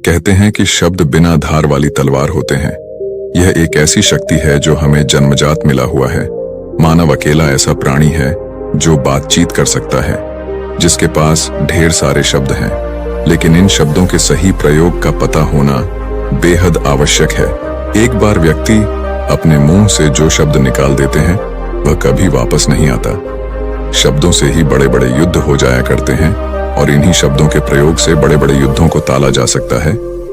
कहते हैं कि शब्द बिना धार वाली तलवार होते हैं। यह एक ऐसी शक्ति है जो हमें जन्मजात मिला हुआ है। मानव अकेला ऐसा प्राणी है जो बातचीत कर सकता है, जिसके पास ढेर सारे शब्द हैं, लेकिन इन शब्दों के सही प्रयोग का पता होना बेहद आवश्यक है। एक बार व्यक्ति अपने मुंह से जो शब्द निकाल देते हैं वह कभी वापस नहीं आता। शब्दों से ही बड़े बड़े युद्ध हो जाया करते हैं और इन्हीं शब्दों के प्रयोग से बड़े बड़े युद्धों को टाला जा सकता है।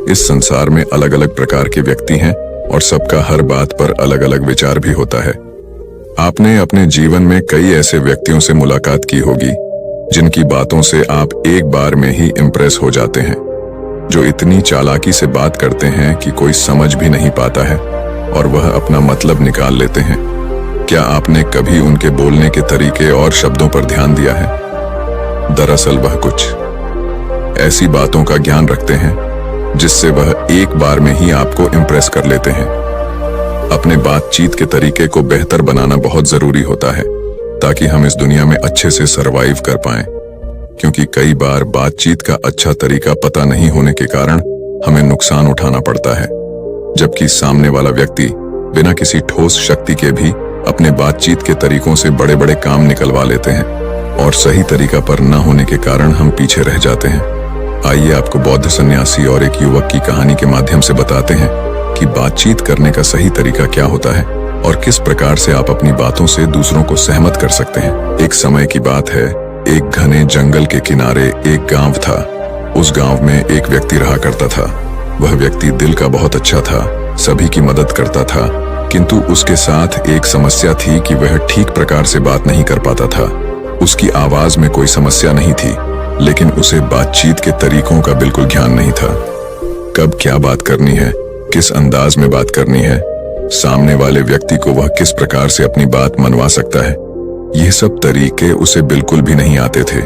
इस संसार में अलग अलग प्रकार के व्यक्ति हैं और सबका हर बात पर अलग अलग विचार भी होता है। आपने अपने जीवन में कई ऐसे व्यक्तियों से मुलाकात की होगी जिनकी बातों से आप एक बार में ही इम्प्रेस हो जाते हैं, जो इतनी चालाकी से बात करते हैं कि कोई समझ भी नहीं पाता है और वह अपना मतलब निकाल लेते हैं। क्या आपने कभी उनके बोलने के तरीके और शब्दों पर ध्यान दिया है? दरअसल वह कुछ ऐसी बातों का ज्ञान रखते हैं जिससे वह एक बार में ही आपको इम्प्रेस कर लेते हैं। अपने बातचीत के तरीके को बेहतर बनाना बहुत जरूरी होता है ताकि हम इस दुनिया में अच्छे से सरवाइव कर पाएं, क्योंकि कई बार बातचीत का अच्छा तरीका पता नहीं होने के कारण हमें नुकसान उठाना पड़ता है, जबकि सामने वाला व्यक्ति बिना किसी ठोस शक्ति के भी अपने बातचीत के तरीकों से बड़े बड़े काम निकलवा लेते हैं और सही तरीका पर न होने के कारण हम पीछे रह जाते हैं। आइए आपको बौद्ध सन्यासी और एक युवक की कहानी के माध्यम से बताते हैं कि बातचीत करने का सही तरीका क्या होता है और किस प्रकार से आप अपनी बातों से दूसरों को सहमत कर सकते हैं। एक समय की बात है, एक घने जंगल के किनारे एक गांव था। उस गांव में एक व्यक्ति रहा करता था। वह व्यक्ति दिल का बहुत अच्छा था, सभी की मदद करता था, किंतु उसके साथ एक समस्या थी कि वह ठीक प्रकार से बात नहीं कर पाता था। उसकी आवाज में कोई समस्या नहीं थी, लेकिन उसे बातचीत के तरीकों का बिल्कुल ज्ञान नहीं था। कब क्या बात करनी है, किस अंदाज में बात करनी है, सामने वाले व्यक्ति को वह किस प्रकार से अपनी बात मनवा सकता है, यह सब तरीके उसे बिल्कुल भी नहीं आते थे।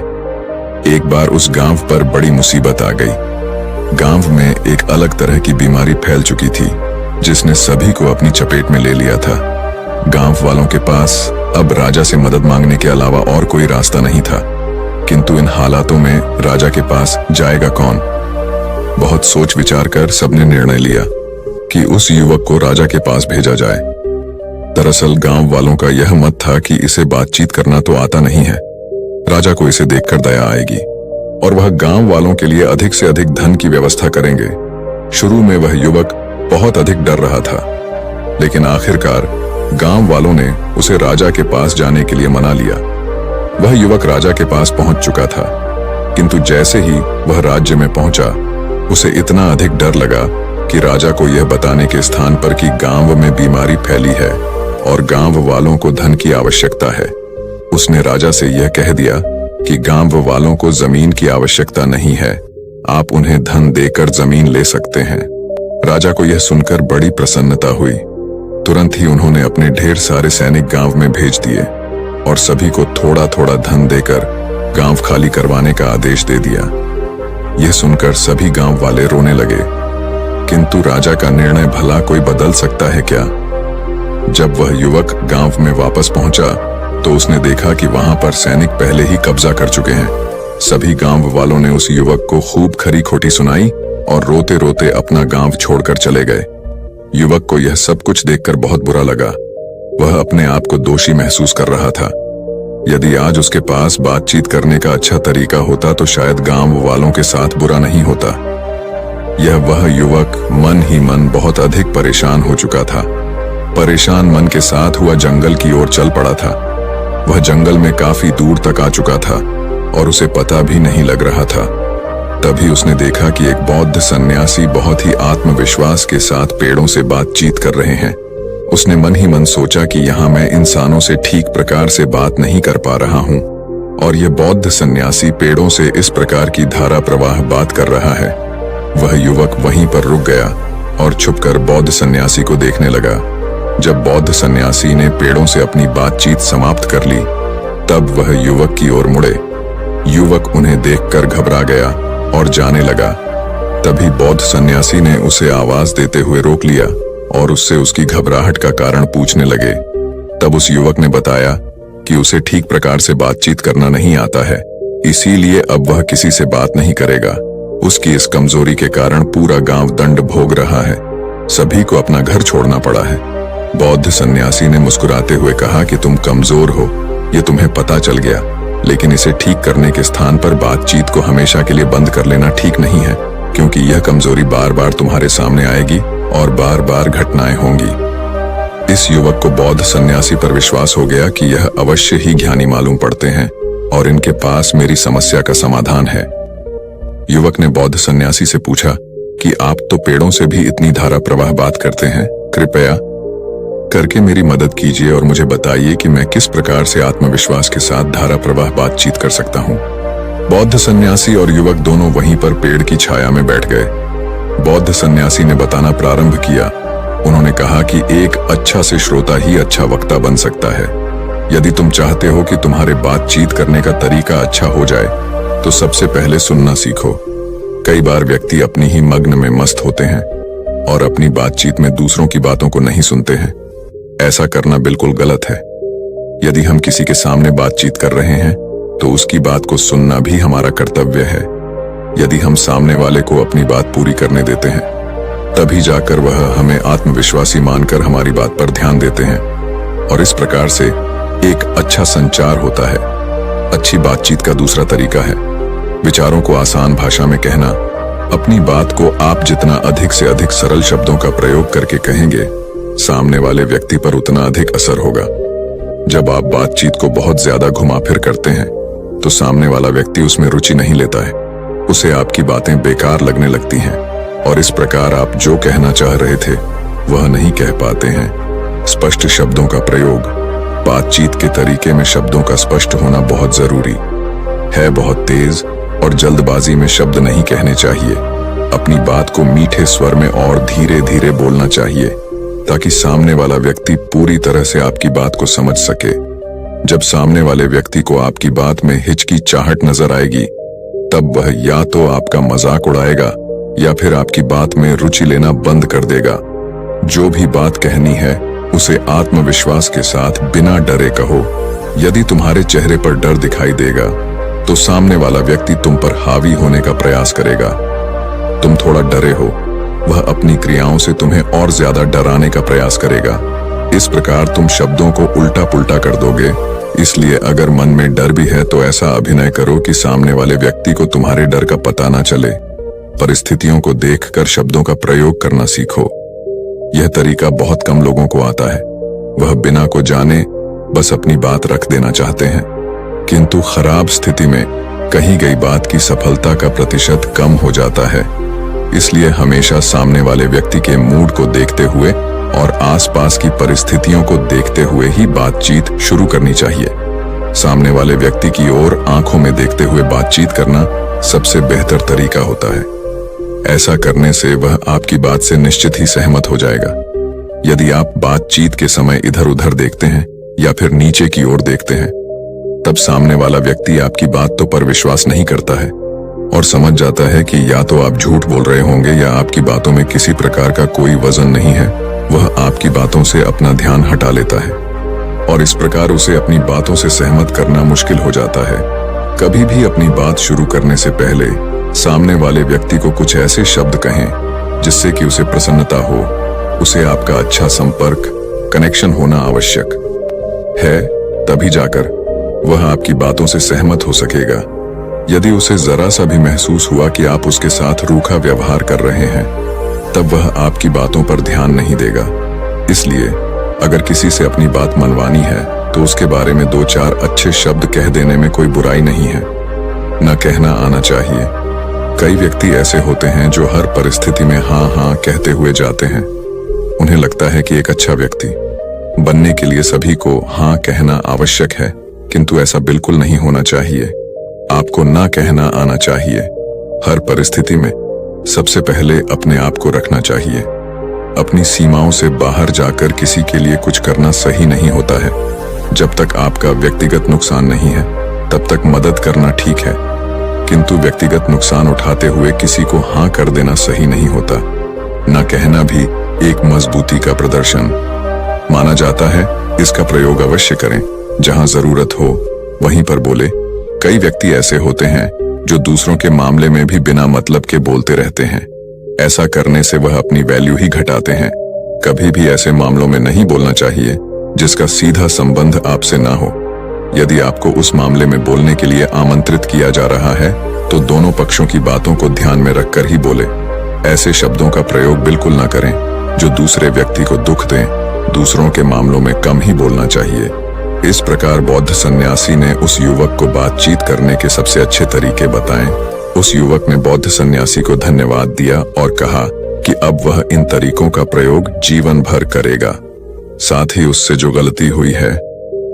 एक बार उस गांव पर बड़ी मुसीबत आ गई। गांव में एक अलग तरह की बीमारी फैल चुकी थी जिसने सभी को अपनी चपेट में ले लिया था। गांव वालों के पास अब राजा से मदद मांगने के अलावा और कोई रास्ता नहीं था, किंतु इन हालातों में राजा के पास जाएगा कौन? बहुत सोच विचार कर सबने निर्णय लिया कि उस युवक को राजा के पास भेजा जाए। दरअसल गांव वालों का यह मत था कि इसे बातचीत करना तो आता नहीं है, राजा को इसे देखकर दया आएगी और वह गांव वालों के लिए अधिक से अधिक धन की व्यवस्था करेंगे। शुरू में वह युवक बहुत अधिक डर रहा था, लेकिन आखिरकार गांव वालों ने उसे राजा के पास जाने के लिए मना लिया। वह युवक राजा के पास पहुंच चुका था, किंतु जैसे ही वह राज्य में पहुंचा उसे इतना अधिक डर लगा कि राजा को यह बताने के स्थान पर कि गांव में बीमारी फैली है और गांव वालों को धन की आवश्यकता है, उसने राजा से यह कह दिया कि गांव वालों को जमीन की आवश्यकता नहीं है, आप उन्हें धन देकर जमीन ले सकते हैं। राजा को यह सुनकर बड़ी प्रसन्नता हुई। तुरंत ही उन्होंने अपने ढेर सारे सैनिक गांव में भेज दिए और सभी को थोड़ा थोड़ा धन देकर गांव खाली करवाने का आदेश दे दिया। यह सुनकर सभी गांव वाले रोने लगे, किंतु राजा का निर्णय भला कोई बदल सकता है क्या? जब वह युवक गांव में वापस पहुंचा तो उसने देखा कि वहां पर सैनिक पहले ही कब्जा कर चुके हैं। सभी गांव वालों ने उस युवक को खूब खरी खोटी सुनाई और रोते रोते अपना गांव छोड़कर चले गए। युवक को यह सब कुछ देखकर बहुत बुरा लगा। वह अपने आप को दोषी महसूस कर रहा था। यदि आज उसके पास बातचीत करने का अच्छा तरीका होता तो शायद गांव वालों के साथ बुरा नहीं होता। यह वह युवक मन ही मन बहुत अधिक परेशान हो चुका था। परेशान मन के साथ हुआ जंगल की ओर चल पड़ा था। वह जंगल में काफी दूर तक आ चुका था और उसे पता भी नहीं लग रहा था। तभी उसने देखा कि एक बौद्ध सन्यासी बहुत ही आत्मविश्वास के साथ पेड़ों से बातचीत कर रहे हैं। उसने मन ही मन सोचा कि यहाँ मैं इंसानों से ठीक प्रकार से बात नहीं कर पा रहा हूँ और यह बौद्ध सन्यासी पेड़ों से इस प्रकार की धारा प्रवाह बात कर रहा है। वह युवक वहीं पर रुक गया और छुपकर बौद्ध सन्यासी को देखने लगा। जब बौद्ध सन्यासी ने पेड़ों से अपनी बातचीत समाप्त कर ली तब वह युवक की ओर मुड़े। युवक उन्हें देखकर घबरा गया और जाने लगा। तभी बौद्ध सन्यासी ने उसे आवाज देते हुए रोक लिया और उससे उसकी घबराहट का कारण पूछने लगे। तब उस युवक ने बताया कि उसे ठीक प्रकार से बातचीत करना नहीं आता है, इसीलिए अब वह किसी से बात नहीं करेगा। उसकी इस कमजोरी के कारण पूरा गांव दंड भोग रहा है। सभी को अपना घर छोड़ना पड़ा है। बौद्ध सन्यासी ने मुस्कुराते हुए कहा कि तुम कमजोर हो, ये तुम्हें पता चल गया, लेकिन इसे ठीक करने के स्थान पर बातचीत को हमेशा के लिए बंद कर लेना ठीक नहीं है, क्योंकि यह कमजोरी बार बार तुम्हारे सामने आएगी और बार बार घटनाएं होंगी। इस युवक को बौद्ध सन्यासी पर विश्वास हो गया कि यह अवश्य ही ज्ञानी मालूम पड़ते हैं और इनके पास मेरी समस्या का समाधान है। युवक ने बौद्ध सन्यासी से पूछा कि आप तो पेड़ों से भी इतनी धारा प्रवाह बात करते हैं, कृपया करके मेरी मदद कीजिए और मुझे बताइए कि मैं किस प्रकार से आत्मविश्वास के साथ धारा प्रवाह बातचीत कर सकता हूँ। बौद्ध सन्यासी और युवक दोनों वहीं पर पेड़ की छाया में बैठ गए। बौद्ध सन्यासी ने बताना प्रारंभ किया। उन्होंने कहा कि एक अच्छा से श्रोता ही अच्छा वक्ता बन सकता है। यदि तुम चाहते हो कि तुम्हारे बातचीत करने का तरीका अच्छा हो जाए, तो सबसे पहले सुनना सीखो। कई बार व्यक्ति अपनी ही मग्न में मस्त होते हैं और अपनी बातचीत में दूसरों की बातों को नहीं सुनते हैं। ऐसा करना बिल्कुल गलत है। यदि हम किसी के सामने बातचीत कर रहे हैं, तो उसकी बात को सुनना भी हमारा कर्तव्य है। यदि हम सामने वाले को अपनी बात पूरी करने देते हैं, तभी जाकर वह हमें आत्मविश्वासी मानकर हमारी बात पर ध्यान देते हैं और इस प्रकार से एक अच्छा संचार होता है। अच्छी बातचीत का दूसरा तरीका है विचारों को आसान भाषा में कहना। अपनी बात को आप जितना अधिक से अधिक सरल शब्दों का प्रयोग करके कहेंगे, सामने वाले व्यक्ति पर उतना अधिक असर होगा। जब आप बातचीत को बहुत ज्यादा घुमा फिर करते हैं, तो सामने वाला व्यक्ति उसमें रुचि नहीं लेता है। उसे आपकी बातें बेकार लगने लगती हैं और इस प्रकार आप जो कहना चाह रहे थे वह नहीं कह पाते हैं। स्पष्ट शब्दों का प्रयोग। बातचीत के तरीके में शब्दों का स्पष्ट होना बहुत जरूरी है। बहुत तेज और जल्दबाजी में शब्द नहीं कहने चाहिए। अपनी बात को मीठे स्वर में और धीरे धीरे बोलना चाहिए, ताकि सामने वाला व्यक्ति पूरी तरह से आपकी बात को समझ सके। जब सामने वाले व्यक्ति को आपकी बात में हिचकिचाहट नजर आएगी, तब वह या तो आपका मजाक उड़ाएगा या फिर आपकी बात में रुचि लेना बंद कर देगा। जो भी बात कहनी है, उसे आत्मविश्वास के साथ बिना डरे कहो। यदि तुम्हारे चेहरे पर डर दिखाई देगा, तो सामने वाला व्यक्ति तुम पर हावी होने का प्रयास करेगा। तुम थोड़ा डरे हो, वह अपनी क्रियाओं से तुम्हें और ज्यादा डराने का प्रयास करेगा। इस प्रकार तुम शब्दों को उल्टा पुल्टा कर दोगे। इसलिए अगर मन में डर भी है, तो ऐसा अभिनय करो कि सामने वाले व्यक्ति को तुम्हारे डर का पता ना चले। परिस्थितियों को देखकर शब्दों का प्रयोग करना सीखो। यह तरीका बहुत कम लोगों को आता है। वह बिना को जाने बस अपनी बात रख देना चाहते हैं, किंतु खराब स्थिति में कही गई बात की सफलता का प्रतिशत कम हो जाता है। इसलिए हमेशा सामने वाले व्यक्ति के मूड को देखते हुए और आसपास की परिस्थितियों को देखते हुए ही बातचीत शुरू करनी चाहिए। सामने वाले व्यक्ति की ओर आंखों में देखते हुए बातचीत करना सबसे बेहतर तरीका होता है। ऐसा करने से वह आपकी बात से निश्चित ही सहमत हो जाएगा। यदि आप बातचीत के समय इधर उधर देखते हैं या फिर नीचे की ओर देखते हैं, तब सामने वाला व्यक्ति आपकी बातों पर विश्वास नहीं करता है और समझ जाता है कि या तो आप झूठ बोल रहे होंगे या आपकी बातों में किसी प्रकार का कोई वजन नहीं है। वह आपकी बातों से अपना ध्यान हटा लेता है और इस प्रकार उसे अपनी बातों से सहमत करना मुश्किल हो जाता है। कभी भी अपनी बात शुरू करने से पहले सामने वाले व्यक्ति को कुछ ऐसे शब्द कहें जिससे कि उसे प्रसन्नता हो। उसे आपका अच्छा संपर्क, कनेक्शन होना आवश्यक है, तभी जाकर वह आपकी बातों से सहमत हो सकेगा। यदि उसे जरा सा भी महसूस हुआ कि आप उसके साथ रूखा व्यवहार कर रहे हैं, तब वह आपकी बातों पर ध्यान नहीं देगा। इसलिए अगर किसी से अपनी बात मनवानी है, तो उसके बारे में 2-4 अच्छे शब्द कह देने में कोई बुराई नहीं है। न कहना आना चाहिए। कई व्यक्ति ऐसे होते हैं जो हर परिस्थिति में हाँ हाँ कहते हुए जाते हैं। उन्हें लगता है कि एक अच्छा व्यक्ति बनने के लिए सभी को हाँ कहना आवश्यक है, किंतु ऐसा बिल्कुल नहीं होना चाहिए। आपको ना कहना आना चाहिए। हर परिस्थिति में सबसे पहले अपने आप को रखना चाहिए। अपनी सीमाओं से बाहर जाकर किसी के लिए कुछ करना सही नहीं होता है। जब तक आपका व्यक्तिगत नुकसान नहीं है, तब तक मदद करना ठीक है, किंतु व्यक्तिगत नुकसान उठाते हुए किसी को हाँ कर देना सही नहीं होता। न कहना भी एक मजबूती का प्रदर्शन माना जाता है। इसका प्रयोग अवश्य करें। जहां जरूरत हो वहीं पर बोले। कई व्यक्ति ऐसे होते हैं जो दूसरों के मामले में भी बिना मतलब के बोलते रहते हैं। ऐसा करने से वह अपनी वैल्यू ही घटाते हैं। कभी भी ऐसे मामलों में नहीं बोलना चाहिए जिसका सीधा संबंध आपसे ना हो। यदि आपको उस मामले में बोलने के लिए आमंत्रित किया जा रहा है तो दोनों पक्षों की बातों को ध्यान में रखकर ही बोले। ऐसे शब्दों का प्रयोग बिल्कुल ना करें जो दूसरे व्यक्ति को दुख दें। दूसरों के मामलों में कम ही बोलना चाहिए। इस प्रकार बौद्ध सन्यासी ने उस युवक को बातचीत करने के सबसे अच्छे तरीके बताए। उस युवक ने बौद्ध सन्यासी को धन्यवाद दिया और कहा कि अब वह इन तरीकों का प्रयोग जीवन भर करेगा। साथ ही उससे जो गलती हुई है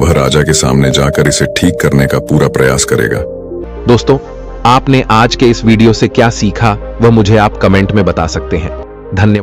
वह राजा के सामने जाकर इसे ठीक करने का पूरा प्रयास करेगा। दोस्तों, आपने आज के इस वीडियो से क्या सीखा वह मुझे आप कमेंट में बता सकते हैं। धन्यवाद।